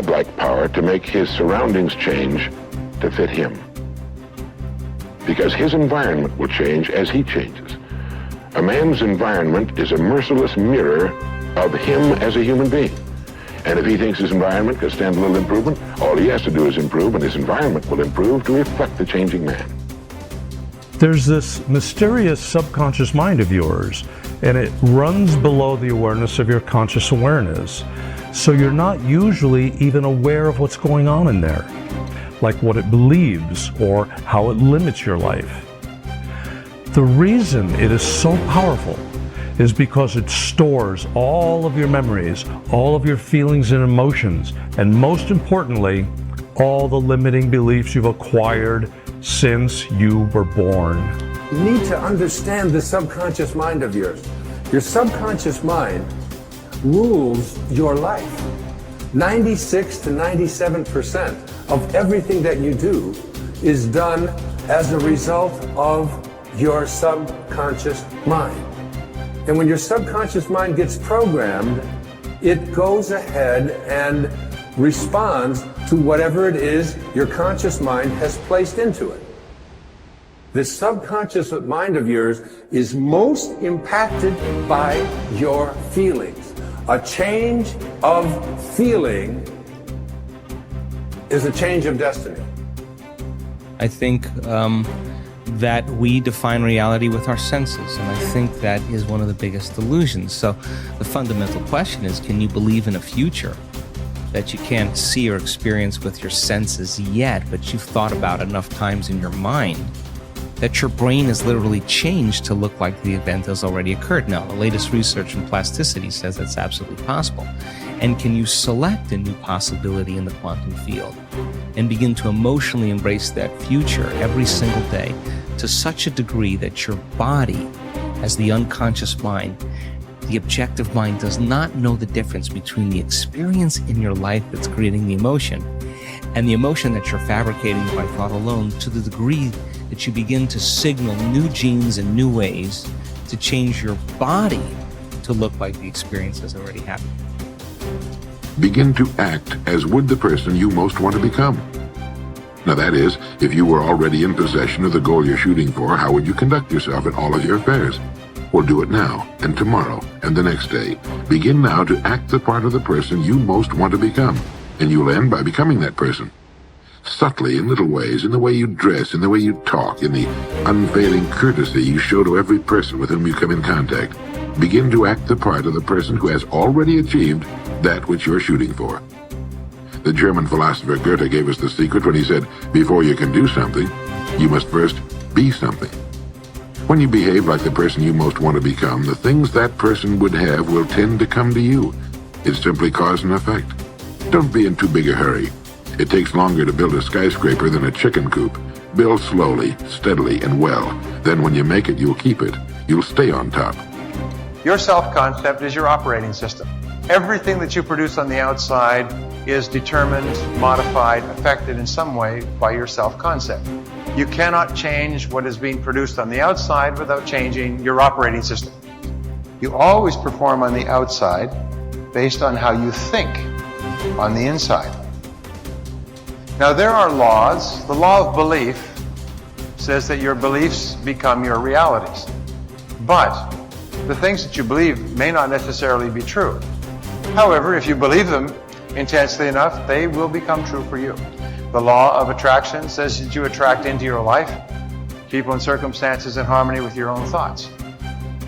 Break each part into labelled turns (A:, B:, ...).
A: godlike power to make his surroundings change to fit him. Because his environment will change as he changes. A man's environment is a merciless mirror of him as a human being. And if he thinks his environment can stand a little improvement, all he has to do is improve, and his environment will improve to reflect the changing man.
B: There's this mysterious subconscious mind of yours, and it runs below the awareness of your conscious awareness. So you're not usually even aware of what's going on in there, like what it believes or how it limits your life. The reason it is so powerful is because it stores all of your memories, all of your feelings and emotions, and most importantly, all the limiting beliefs you've acquired since you were born.
C: You need to understand the subconscious mind of yours. Your subconscious mind rules your life. 96 to 97% of everything that you do is done as a result of your subconscious mind. And when your subconscious mind gets programmed, it goes ahead and responds to whatever it is your conscious mind has placed into it. This subconscious mind of yours is most impacted by your feelings. A change of feeling is a change of destiny.
D: I think that we define reality with our senses, and I think that is one of the biggest delusions. So the fundamental question is, can you believe in a future that you can't see or experience with your senses yet, but you've thought about enough times in your mind that your brain has literally changed to look like the event has already occurred? Now, the latest research in plasticity says that's absolutely possible. And can you select a new possibility in the quantum field and begin to emotionally embrace that future every single day to such a degree that your body, as the unconscious mind, the objective mind, does not know the difference between the experience in your life that's creating the emotion and the emotion that you're fabricating by thought alone, to the degree that you begin to signal new genes and new ways to change your body to look like the experience has already happened.
A: Begin to act as would the person you most want to become. Now that is, if you were already in possession of the goal you're shooting for, how would you conduct yourself in all of your affairs? Well, do it now, and tomorrow, and the next day. Begin now to act the part of the person you most want to become, and you'll end by becoming that person. Subtly, in little ways, in the way you dress, in the way you talk, in the unfailing courtesy you show to every person with whom you come in contact. Begin to act the part of the person who has already achieved that which you're shooting for. The German philosopher Goethe gave us the secret when he said, before you can do something, you must first be something. When you behave like the person you most want to become, the things that person would have will tend to come to you. It's simply cause and effect. Don't be in too big a hurry. It takes longer to build a skyscraper than a chicken coop. Build slowly, steadily, and well. Then when you make it, you'll keep it. You'll stay on top.
E: Your self-concept is your operating system. Everything that you produce on the outside is determined, modified, affected in some way by your self-concept. You cannot change what is being produced on the outside without changing your operating system. You always perform on the outside based on how you think on the inside. Now there are laws. The law of belief says that your beliefs become your realities. But the things that you believe may not necessarily be true. However, if you believe them intensely enough, they will become true for you. The law of attraction says that you attract into your life people and circumstances in harmony with your own thoughts.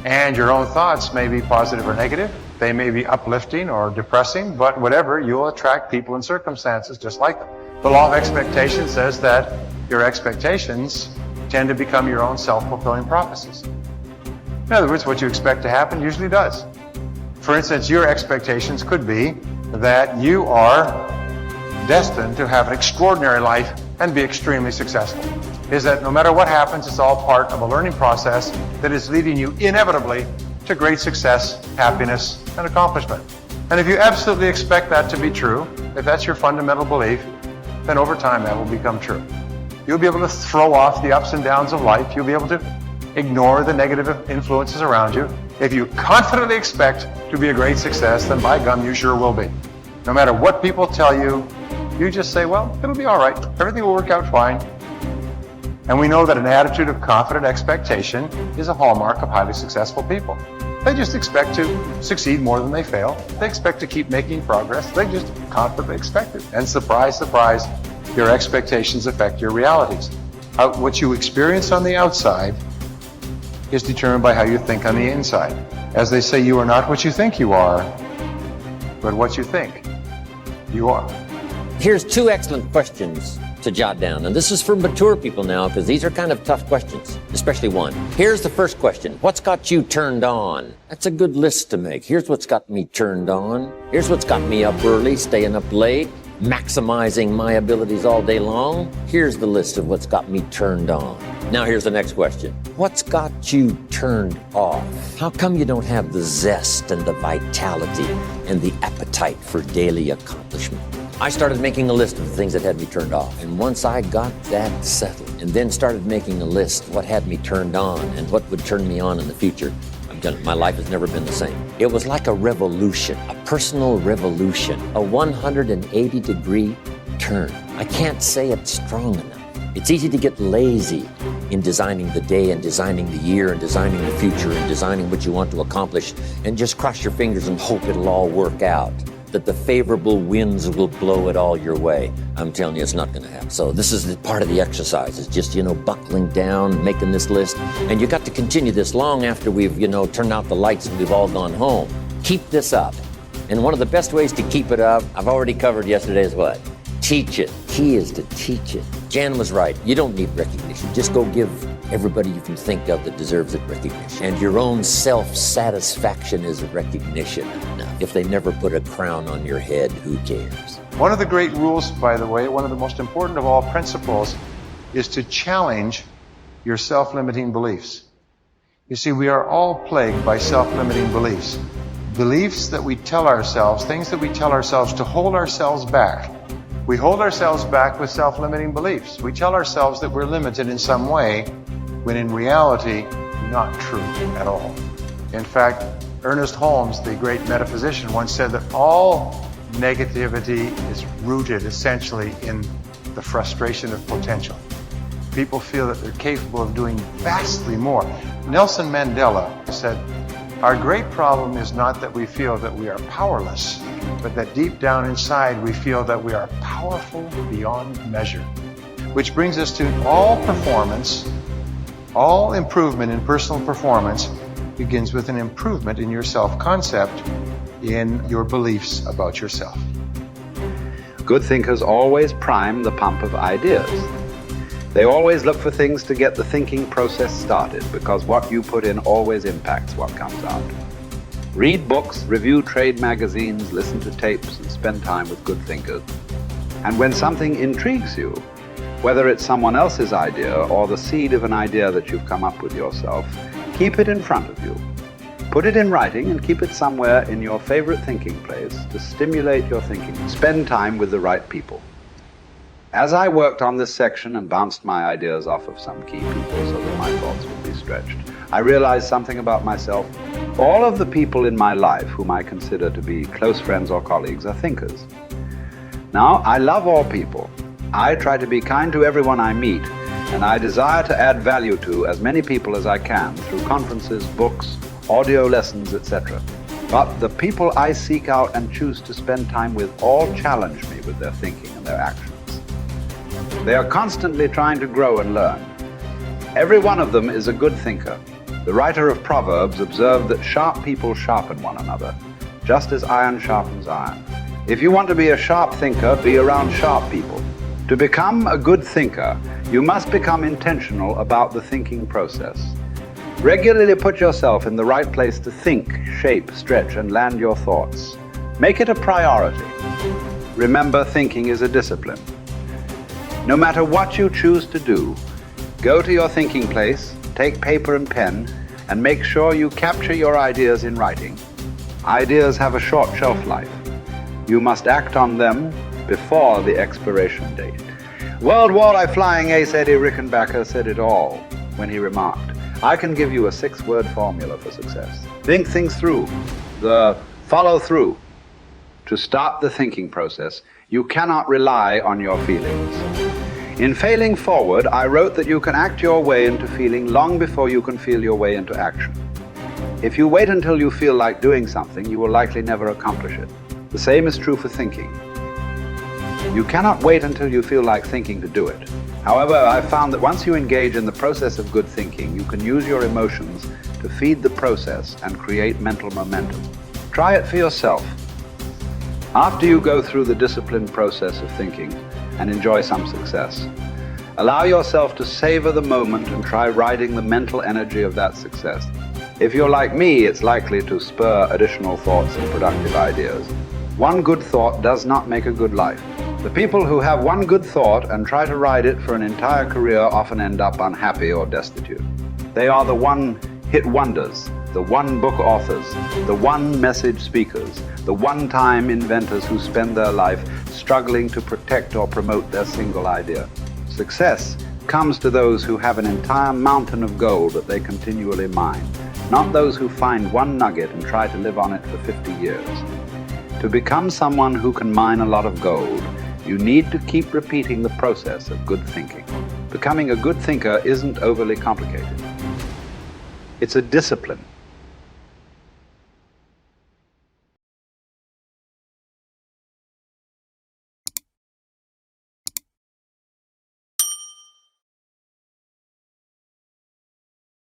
E: And your own thoughts may be positive or negative. They may be uplifting or depressing, but whatever, you'll attract people and circumstances just like them. The law of expectation says that your expectations tend to become your own self-fulfilling prophecies. In other words, what you expect to happen usually does. For instance, your expectations could be that you are destined to have an extraordinary life and be extremely successful. Is that no matter what happens, it's all part of a learning process that is leading you inevitably to great success, happiness, and accomplishment. And if you absolutely expect that to be true, if that's your fundamental belief, then over time that will become true. You'll be able to throw off the ups and downs of life. You'll be able to ignore the negative influences around you. If you confidently expect to be a great success, then by gum, you sure will be. No matter what people tell you, you just say, well, it'll be all right. Everything will work out fine. And we know that an attitude of confident expectation is a hallmark of highly successful people. They just expect to succeed more than they fail. They expect to keep making progress. They just confidently expect it. And surprise, surprise, your expectations affect your realities. What you experience on the outside is determined by how you think on the inside. As they say, you are not what you think you are, but what you think you are.
F: Here's 2 excellent questions to jot down. And this is for mature people now, because these are kind of tough questions, especially one. Here's the first question. What's got you turned on? That's a good list to make. Here's what's got me turned on. Here's what's got me up early, staying up late, maximizing my abilities all day long. Here's the list of what's got me turned on. Now here's the next question. What's got you turned off? How come you don't have the zest and the vitality and the appetite for daily accomplishment? I started making a list of the things that had me turned off. And once I got that settled and then started making a list of what had me turned on and what would turn me on in the future, my life has never been the same. It was like a revolution, a personal revolution, a 180-degree turn. I can't say it's strong enough. It's easy to get lazy in designing the day and designing the year and designing the future and designing what you want to accomplish and just cross your fingers and hope it'll all work out, that the favorable winds will blow it all your way. I'm telling you, it's not going to happen. So this is part of the exercise. It's just, buckling down, making this list. And you got to continue this long after we've, turned out the lights and we've all gone home. Keep this up. And one of the best ways to keep it up, I've already covered yesterday, is what? Teach it. Key is to teach it. Jan was right. You don't need recognition. Just go give everybody you can think of that deserves it recognition. And your own self-satisfaction is recognition. Now, if they never put a crown on your head, who cares?
E: One of the great rules, by the way, one of the most important of all principles, is to challenge your self-limiting beliefs. You see, we are all plagued by self-limiting beliefs. Beliefs that we tell ourselves, things that we tell ourselves to hold ourselves back. We hold ourselves back with self-limiting beliefs. We tell ourselves that we're limited in some way, when in reality, not true at all. In fact, Ernest Holmes, the great metaphysician, once said that all negativity is rooted essentially in the frustration of potential. People feel that they're capable of doing vastly more. Nelson Mandela said, our great problem is not that we feel that we are powerless, but that deep down inside we feel that we are powerful beyond measure. Which brings us to all performance, all improvement in personal performance begins with an improvement in your self-concept, in your beliefs about yourself.
G: Good thinkers always prime the pump of ideas. They always look for things to get the thinking process started, because what you put in always impacts what comes out. Read books, review trade magazines, listen to tapes, and spend time with good thinkers. And when something intrigues you, whether it's someone else's idea or the seed of an idea that you've come up with yourself, keep it in front of you. Put it in writing and keep it somewhere in your favorite thinking place to stimulate your thinking. Spend time with the right people. As I worked on this section and bounced my ideas off of some key people so that my thoughts would be stretched, I realized something about myself. All of the people in my life whom I consider to be close friends or colleagues are thinkers. Now, I love all people. I try to be kind to everyone I meet, and I desire to add value to as many people as I can through conferences, books, audio lessons, etc. But the people I seek out and choose to spend time with all challenge me with their thinking and their actions. They are constantly trying to grow and learn. Every one of them is a good thinker. The writer of Proverbs observed that sharp people sharpen one another, just as iron sharpens iron. If you want to be a sharp thinker, be around sharp people. To become a good thinker, you must become intentional about the thinking process. Regularly put yourself in the right place to think, shape, stretch, and land your thoughts. Make it a priority. Remember, thinking is a discipline. No matter what you choose to do, go to your thinking place, take paper and pen, and make sure you capture your ideas in writing. Ideas have a short shelf life. You must act on them before the expiration date. World Walleye Flying Ace Eddie Rickenbacker said it all when he remarked, I can give you a 6-word formula for success. Think things through. The follow through. to start the thinking process, you cannot rely on your feelings. In Failing Forward, I wrote that you can act your way into feeling long before you can feel your way into action. If you wait until you feel like doing something, you will likely never accomplish it. The same is true for thinking. You cannot wait until you feel like thinking to do it. However, I've found that once you engage in the process of good thinking, you can use your emotions to feed the process and create mental momentum. Try it for yourself. After you go through the disciplined process of thinking and enjoy some success, allow yourself to savor the moment and try riding the mental energy of that success. If you're like me, it's likely to spur additional thoughts and productive ideas. One good thought does not make a good life. The people who have one good thought and try to ride it for an entire career often end up unhappy or destitute. They are the one-hit wonders, the one-book authors, the one-message speakers, the one-time inventors who spend their life struggling to protect or promote their single idea. Success comes to those who have an entire mountain of gold that they continually mine, not those who find one nugget and try to live on it for 50 years. To become someone who can mine a lot of gold, you need to keep repeating the process of good thinking. Becoming a good thinker isn't overly complicated. It's a discipline.